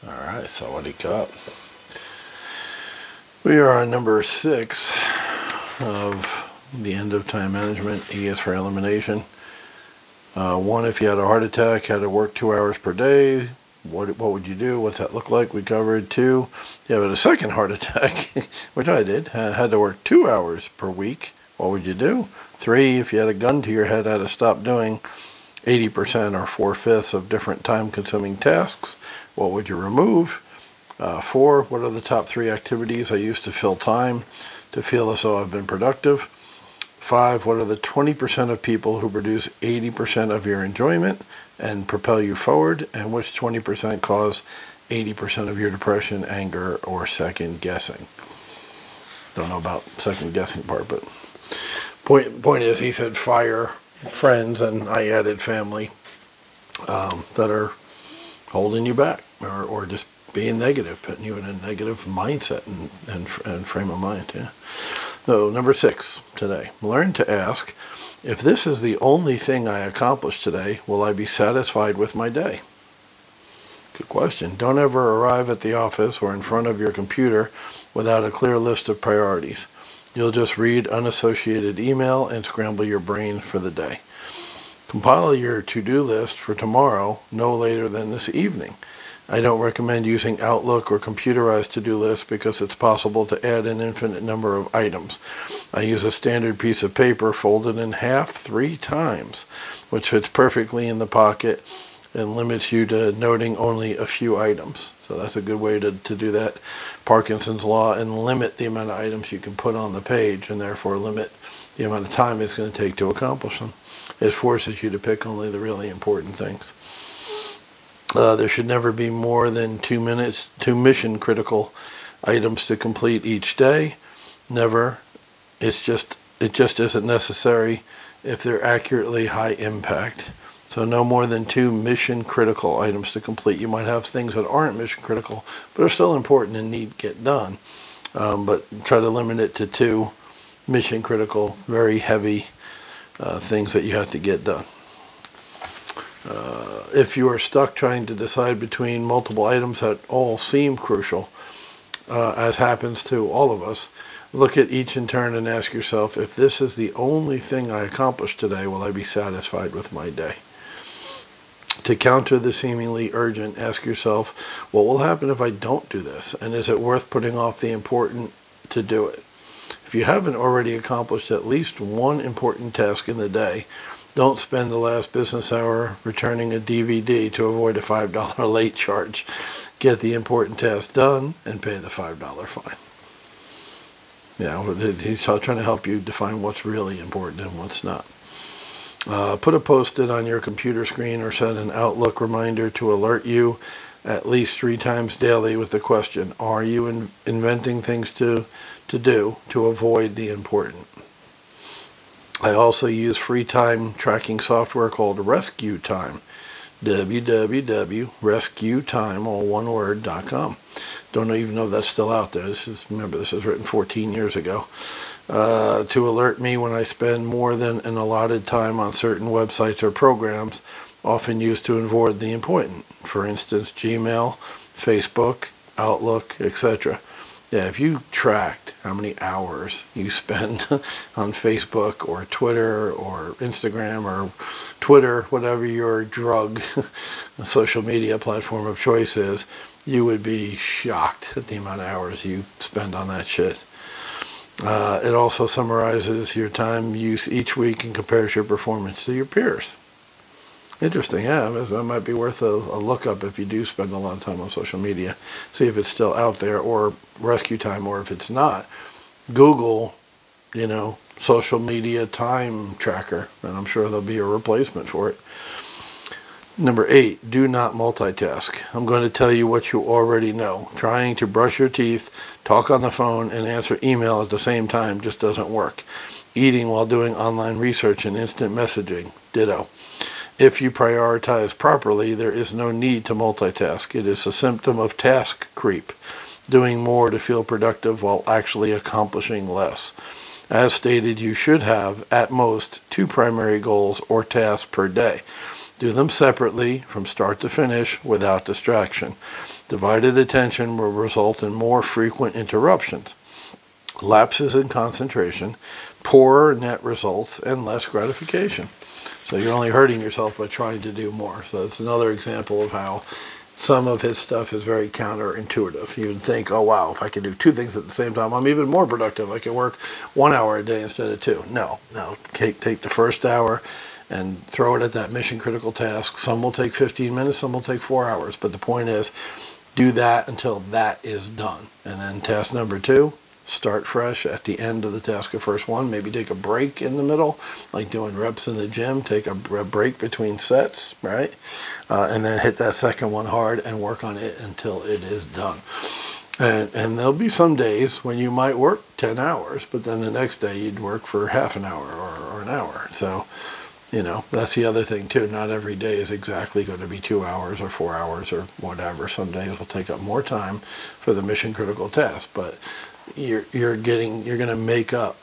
Alright, so what do you got? We are on number 6 of the end of time management. E is for elimination. 1, if you had a heart attack, had to work 2 hours per day, what would you do? What's that look like? We covered. 2, if you had a second heart attack, which I did, had to work 2 hours per week, what would you do? 3, if you had a gun to your head, had to stop doing 80% or 4/5 of different time-consuming tasks, what would you remove? 4, what are the top 3 activities I use to fill time to feel as though I've been productive? 5, what are the 20% of people who produce 80% of your enjoyment and propel you forward, and which 20% cause 80% of your depression, anger, or second guessing? Don't know about second guessing part, but point is, he said fire friends, and I added family, that are holding you back or just being negative, putting you in a negative mindset and frame of mind. Yeah. So number 6 today, learn to ask, if this is the only thing I accomplished today, will I be satisfied with my day? Good question. Don't ever arrive at the office or in front of your computer without a clear list of priorities. You'll just read unassociated email and scramble your brain for the day. Compile your to-do list for tomorrow no later than this evening. I don't recommend using Outlook or computerized to-do lists because it's possible to add an infinite number of items. I use a standard piece of paper folded in half 3 times, which fits perfectly in the pocket and limits you to noting only a few items. So that's a good way to do that. Parkinson's law, and limit the amount of items you can put on the page, and therefore limit the amount of time it's going to take to accomplish them. It forces you to pick only the really important things. There should never be more than 2 mission critical items to complete each day. Never. It just isn't necessary if they're accurately high impact. So no more than 2 mission critical items to complete. You might have things that aren't mission critical but are still important and need to get done. But try to limit it to 2 mission critical, very heavy things that you have to get done. If you are stuck trying to decide between multiple items that all seem crucial, as happens to all of us, look at each in turn and ask yourself, if this is the only thing I accomplished today, will I be satisfied with my day? To counter the seemingly urgent, ask yourself, what will happen if I don't do this? And is it worth putting off the important to do it? If you haven't already accomplished at least one important task in the day, don't spend the last business hour returning a DVD to avoid a $5 late charge. Get the important task done and pay the $5 fine. He's trying to help you define what's really important and what's not. Put a post-it on your computer screen or set an Outlook reminder to alert you at least 3 times daily with the question, are you inventing things to do to avoid the important? I also use free time tracking software called Rescue Time. www.rescuetime.com. Don't even know if that's still out there. Remember, this was written 14 years ago. To alert me when I spend more than an allotted time on certain websites or programs, often used to avoid the important. For instance, Gmail, Facebook, Outlook, etc. Yeah, if you tracked how many hours you spend on Facebook or Twitter or Instagram or Twitter, whatever your drug social media platform of choice is, you would be shocked at the amount of hours you spend on that shit. It also summarizes your time use each week and compares your performance to your peers. Interesting, yeah. That might be worth a look-up if you do spend a lot of time on social media. See if it's still out there, or Rescue Time, or if it's not, Google, social media time tracker, and I'm sure there'll be a replacement for it. Number 8, do not multitask. I'm going to tell you what you already know. Trying to brush your teeth, talk on the phone, and answer email at the same time just doesn't work. Eating while doing online research and instant messaging, ditto. If you prioritize properly, there is no need to multitask. It is a symptom of task creep, doing more to feel productive while actually accomplishing less. As stated, you should have, at most, 2 primary goals or tasks per day. Do them separately, from start to finish, without distraction. Divided attention will result in more frequent interruptions, lapses in concentration, poorer net results, and less gratification. So you're only hurting yourself by trying to do more. So that's another example of how some of his stuff is very counterintuitive. You'd think, oh wow, if I can do 2 things at the same time, I'm even more productive. I can work 1 hour a day instead of 2. No. Take the first hour and throw it at that mission critical task. Some will take 15 minutes, some will take 4 hours. But the point is, do that until that is done. And then task number 2, start fresh at the end of the task of first one. Maybe take a break in the middle, like doing reps in the gym. Take a break between sets, right? And then hit that second one hard and work on it until it is done. And there'll be some days when you might work 10 hours, but then the next day you'd work for half an hour or an hour. So, that's the other thing too. Not every day is exactly going to be 2 hours or 4 hours or whatever. Some days will take up more time for the mission critical task, but you're going to make up,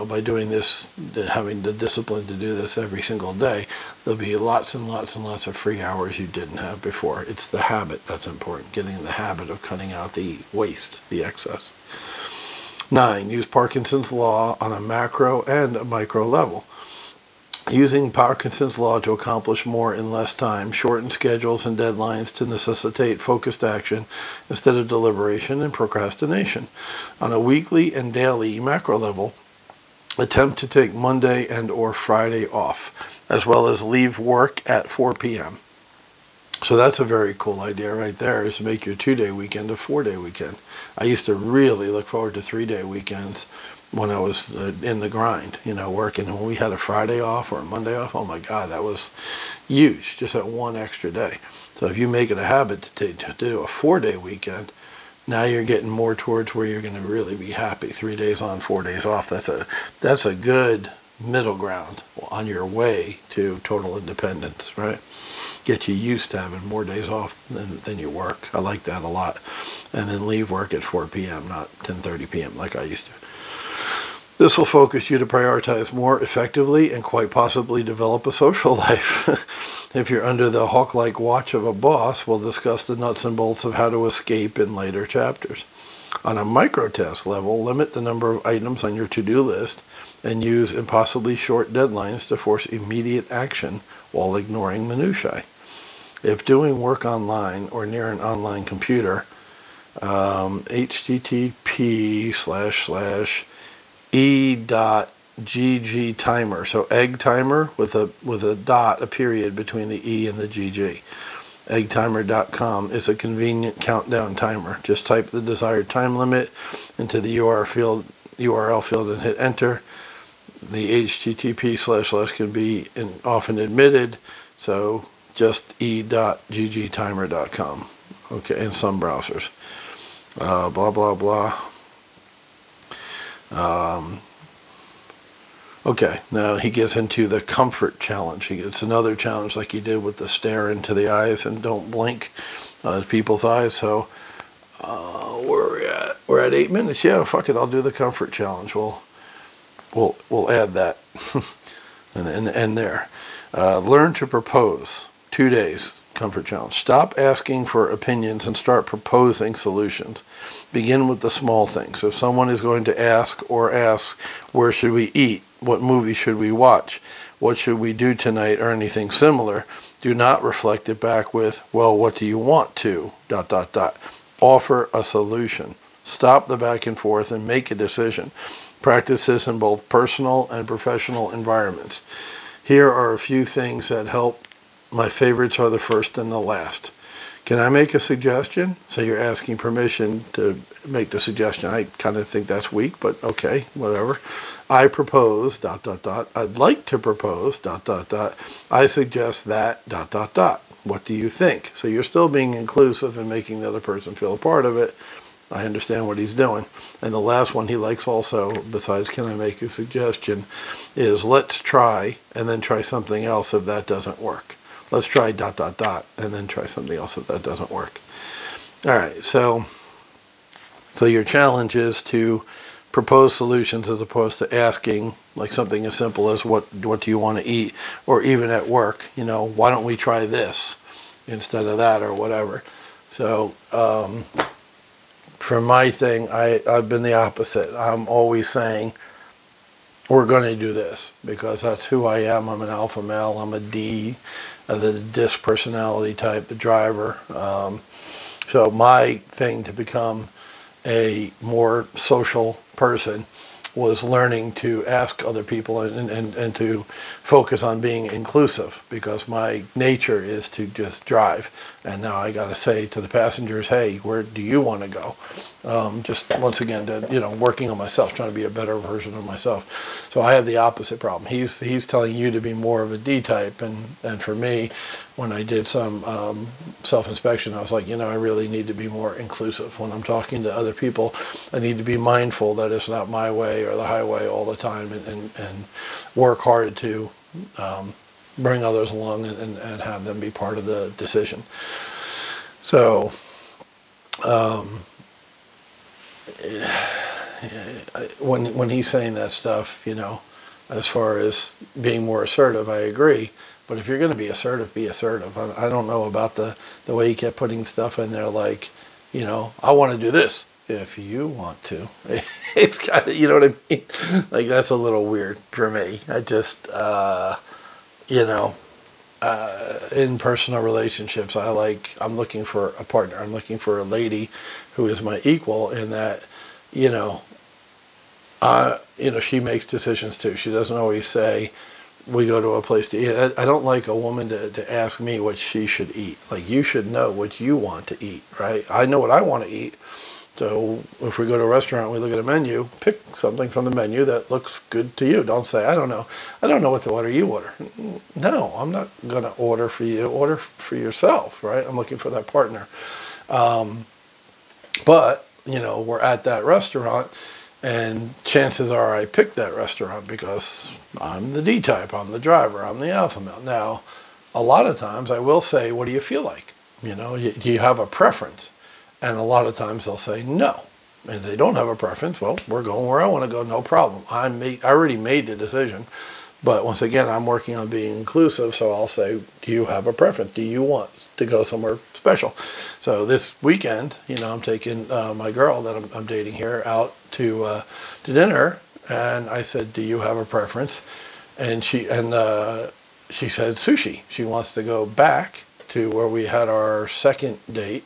by doing this, having the discipline to do this every single day. There'll be lots and lots and lots of free hours you didn't have before. It's the habit that's important, getting in the habit of cutting out the waste, the excess. 9, use Parkinson's law on a macro and a micro level. Using Parkinson's law to accomplish more in less time, shorten schedules and deadlines to necessitate focused action instead of deliberation and procrastination. On a weekly and daily macro level, attempt to take Monday and or Friday off, as well as leave work at 4 p.m. So that's a very cool idea right there, is to make your 2-day weekend a 4-day weekend. I used to really look forward to 3-day weekends when I was in the grind, working. When we had a Friday off or a Monday off, oh my God, that was huge, just that one extra day. So if you make it a habit to do a 4-day weekend, now you're getting more towards where you're going to really be happy. 3 days on, 4 days off. That's a good middle ground on your way to total independence, right? Get you used to having more days off than you work. I like that a lot. And then leave work at 4 p.m., not 10:30 p.m. like I used to. This will focus you to prioritize more effectively and quite possibly develop a social life. If you're under the hawk-like watch of a boss, we'll discuss the nuts and bolts of how to escape in later chapters. On a micro-task level, limit the number of items on your to-do list and use impossibly short deadlines to force immediate action while ignoring minutiae. If doing work online or near an online computer, http://e.gg timer, so egg timer with a dot, a period between the E and the GG. Eggtimer.com is a convenient countdown timer. Just type the desired time limit into the URL field and hit enter. The http:// can be often omitted, so just e.ggtimer.com. Okay, in some browsers. Blah blah blah. Okay, now he gets into the comfort challenge. It's another challenge like he did with the stare into the eyes and don't blink people's eyes. So where are we at? We're at 8 minutes. Yeah, fuck it. I'll do the comfort challenge. We'll add that and end there. Learn to propose. 2 days. Comfort challenge. Stop asking for opinions and start proposing solutions. Begin with the small things. If someone is going to ask, where should we eat? What movie should we watch? What should we do tonight? Or anything similar, do not reflect it back with, well, what do you want to? ... Offer a solution. Stop the back and forth and make a decision. Practice this in both personal and professional environments. Here are a few things that help. My favorites are the first and the last. Can I make a suggestion? So you're asking permission to make the suggestion. I kind of think that's weak, but okay, whatever. I propose, ... I'd like to propose, ... I suggest that, ... What do you think? So you're still being inclusive and making the other person feel a part of it. I understand what he's doing. And the last one he likes also, besides can I make a suggestion, is let's try, and then try something else if that doesn't work. Let's try ... and then try something else if that doesn't work. All right, so your challenge is to propose solutions as opposed to asking, like something as simple as what do you want to eat, or even at work, why don't we try this instead of that or whatever. So for my thing, I've been the opposite. I'm always saying, we're going to do this because that's who I am. I'm an alpha male. I'm a D, the disc personality type, the driver. So my thing to become a more social person was learning to ask other people and to focus on being inclusive, because my nature is to just drive. And now I got to say to the passengers, hey, where do you want to go? Just once again, working on myself, trying to be a better version of myself. So I have the opposite problem. He's telling you to be more of a D type, and for me, when I did some self-inspection, I was like, I really need to be more inclusive. When I'm talking to other people, I need to be mindful that it's not my way or the highway all the time, and work hard to bring others along and have them be part of the decision. So when he's saying that stuff, as far as being more assertive, I agree. But if you're going to be assertive, be assertive. I don't know about the way he kept putting stuff in there like, I want to do this. If you want to. It's kind of, you know what I mean? Like, that's a little weird for me. I just, in personal relationships, I'm looking for a partner. I'm looking for a lady who is my equal in that, she makes decisions too. She doesn't always say, we go to a place to eat. I don't like a woman to ask me what she should eat. Like, you should know what you want to eat, right? I know what I want to eat. So if we go to a restaurant, we look at a menu, pick something from the menu that looks good to you. Don't say, I don't know what to order, you order. No, I'm not going to order for you. Order for yourself, right? I'm looking for that partner. But, we're at that restaurant, and chances are I picked that restaurant because I'm the D type, I'm the driver, I'm the alpha male. Now, a lot of times I will say, what do you feel like? Do you have a preference? And a lot of times they'll say no. And they don't have a preference. Well, we're going where I want to go, no problem. I already made the decision. But once again, I'm working on being inclusive, so I'll say, do you have a preference? Do you want to go somewhere special? So this weekend, I'm taking my girl that I'm dating here out to dinner, and I said, do you have a preference? And she said sushi. She wants to go back to where we had our second date,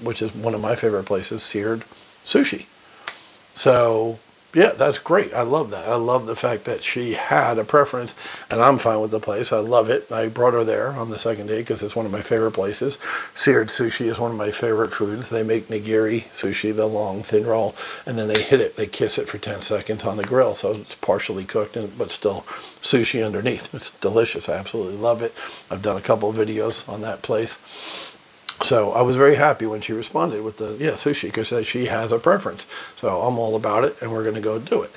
which is one of my favorite places, Seared Sushi. So, yeah, that's great. I love that. I love the fact that she had a preference, and I'm fine with the place. I love it. I brought her there on the second date because it's one of my favorite places. Seared Sushi is one of my favorite foods. They make nigiri sushi, the long, thin roll, and then they hit it. They kiss it for 10 seconds on the grill, so it's partially cooked, but still sushi underneath. It's delicious. I absolutely love it. I've done a couple of videos on that place. So I was very happy when she responded with the, sushi, because she has a preference. So I'm all about it, and we're going to go do it.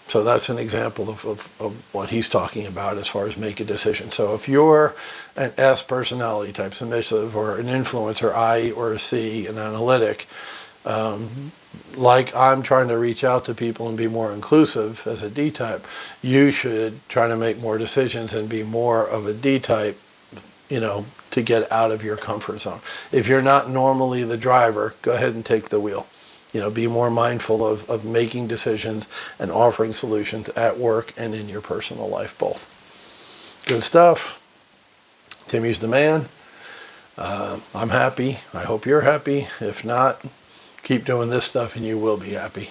So that's an example of what he's talking about as far as make a decision. So if you're an S personality type, submissive, or an influencer, I, or a C, an analytic, like I'm trying to reach out to people and be more inclusive as a D type, you should try to make more decisions and be more of a D type, to get out of your comfort zone. If you're not normally the driver, go ahead and take the wheel. Be more mindful of making decisions and offering solutions at work and in your personal life both. Good stuff. Timmy's the man. I'm happy. I hope you're happy. If not, keep doing this stuff and you will be happy.